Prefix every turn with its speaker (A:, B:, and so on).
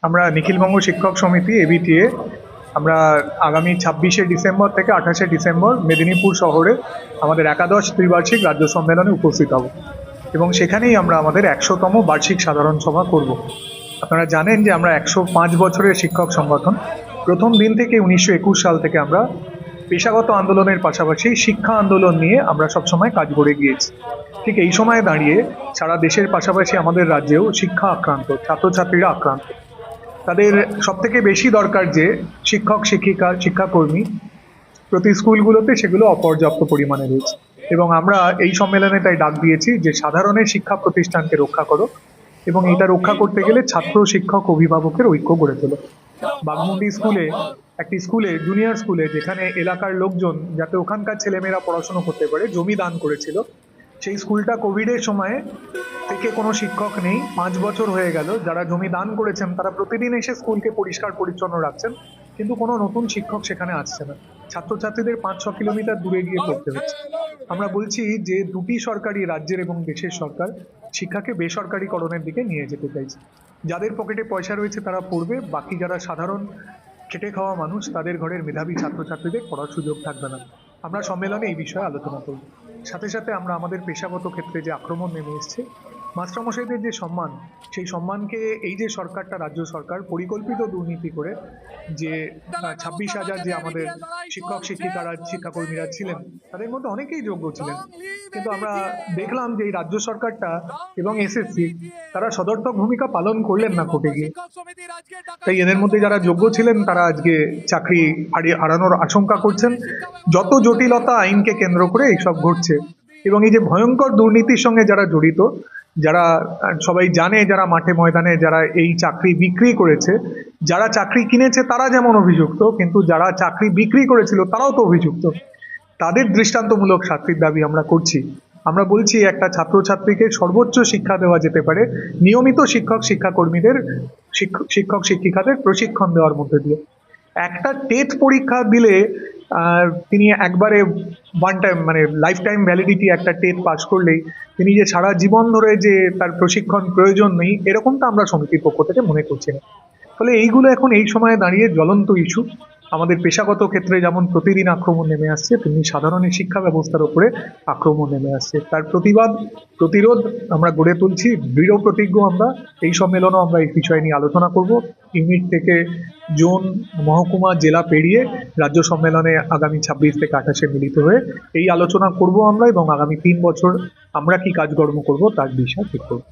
A: আমরা নিখিলবঙ্গ শিক্ষক সমিতি এবিটিএ আমরা আগামী 26শে ডিসেম্বর থেকে 28শে ডিসেম্বর মেদিনীপুর শহরে আমাদের একাদশ ত্রিবার্ষিক রাজ্য সম্মেলনে উপস্থিত হব এবং সেখানেই আমরা আমাদের 100তম বার্ষিক সাধারণ সভা করব। আপনারা জানেন যে আমরা 105 বছরের শিক্ষক সংগঠন। প্রথম দিন থেকে 1921 সাল থেকে আমরা পেশাগত আন্দোলনের পাশাপাশি শিক্ষা আন্দোলন নিয়ে আমরা সবসময় কাজ করে গিয়েছি। ঠিক এই সময়ে দাঁড়িয়ে সারা দেশের পাশাপাশি আমাদের রাজ্যেও শিক্ষা আক্রান্ত, ছাত্রছাত্রীরা আক্রান্ত। তাদের সবথেকে বেশি দরকার যে শিক্ষক শিক্ষিকা শিক্ষাকর্মী প্রতি স্কুলগুলোতে সেগুলো অপর্যাপ্ত পরিমাণে রয়েছে এবং আমরা এই সম্মেলনে তাই ডাক দিয়েছি যে সাধারণের শিক্ষা প্রতিষ্ঠানকে রক্ষা করো এবং এটা রক্ষা করতে গেলে ছাত্র শিক্ষক অভিভাবকের ঐক্য গড়ে তোলো। বাঘমুন্ডি স্কুলে একটি স্কুলে জুনিয়র স্কুলে যেখানে এলাকার লোকজন যাতে ওখানকার ছেলেমেয়েরা পড়াশোনা করতে পারে জমি দান করেছিল, সেই স্কুলটা কোভিডের সময়ে থেকে কোনো শিক্ষক নেই। 5 বছর হয়ে গেল। যারা জমি দান করেছেন তারা প্রতিদিন এসে স্কুলকে পরিষ্কার পরিচ্ছন্ন রাখছেন, কিন্তু কোনো নতুন শিক্ষক সেখানে আসছে না। ছাত্রছাত্রীদের 5-6 কিলোমিটার দূরে গিয়ে পড়তে হচ্ছে। আমরা বলছি যে দুটি সরকারি, রাজ্যের এবং দেশের সরকার শিক্ষাকে বেসরকারিকরণের দিকে নিয়ে যেতে চাইছে। যাদের পকেটে পয়সা রয়েছে তারা পড়বে, বাকি যারা সাধারণ খেটে খাওয়া মানুষ তাদের ঘরের মেধাবী ছাত্রছাত্রীদের পড়ার সুযোগ থাকবে না। আমরা সম্মেলনে এই বিষয়ে আলোচনা করব। সাথে সাথে আমরা আমাদের পেশাগত ক্ষেত্রে যে আক্রমণ নেমে এসছে, মাস্টারমশাইদের যে সম্মান, সেই সম্মানকে এই যে সরকারটা, রাজ্য সরকার পরিকল্পিত দুর্নীতি করে যে 26,000 যে আমাদের শিক্ষক শিক্ষিকারা শিক্ষাকর্মীরা ছিলেন তাদের মধ্যে অনেকেই যোগ্য ছিলেন, কিন্তু আমরা দেখলাম যে এই রাজ্য সরকারটা এবং এসএসসি তারা সদর্থক ভূমিকা পালন করলেন না কোর্টে গিয়ে। তাই এদের মধ্যে যারা যোগ্য ছিলেন তারা আজকে চাকরি হারানোর আশঙ্কা করছেন। যত জটিলতা আইনকে কেন্দ্র করে এইসব ঘটছে এবং এই যে ভয়ঙ্কর দুর্নীতির সঙ্গে যারা জড়িত, যারা সবাই জানে, যারা মাঠে ময়দানে যারা এই চাকরি বিক্রি করেছে, যারা চাকরি কিনেছে তারা যেমন অভিযুক্ত, কিন্তু যারা চাকরি বিক্রি করেছিল তারাও তো অভিযুক্ত। তাদের দৃষ্টান্তমূলক শাস্তির দাবি আমরা করছি। আমরা বলছি একটা ছাত্রছাত্রীকে সর্বোচ্চ শিক্ষা দেওয়া যেতে পারে নিয়মিত শিক্ষক শিক্ষাকর্মীদের, শিক্ষক শিক্ষিকাদের প্রশিক্ষণ দেওয়ার মধ্যে দিয়ে। একটা টেট পরীক্ষা দিলে তিনি একবারে ওয়ান টাইম মানে লাইফ টাইম ভ্যালিডিটি একটা টেট পাস করলেই তিনি যে সারা জীবন ধরে যে তার প্রশিক্ষণ প্রয়োজন নেই, এরকমটা আমরা সমিতির পক্ষ থেকে মনে করছি না। ফলে এইগুলো এখন এই সময়ে দাঁড়িয়ে জ্বলন্ত ইস্যু। আমাদের পেশাগত ক্ষেত্রে যেমন প্রতিদিন আক্রমণ নেমে আসছে, তেমনি সাধারণের শিক্ষা ব্যবস্থার উপরে আক্রমণ নেমে আসছে। তার প্রতিবাদ প্রতিরোধ আমরা গড়ে তুলছি, দৃঢ় প্রতিজ্ঞ আমরা। এই সম্মেলনও আমরা এই বিষয় নিয়ে আলোচনা করব। ইউনিট থেকে জোন, মহকুমা, জেলা পেরিয়ে রাজ্য সম্মেলনে আগামী 26 থেকে 28-এ মিলিত হয়ে এই আলোচনা করব আমরা এবং আগামী 3 বছর আমরা কি কাজকর্ম করব তার দিশা ঠিক করব।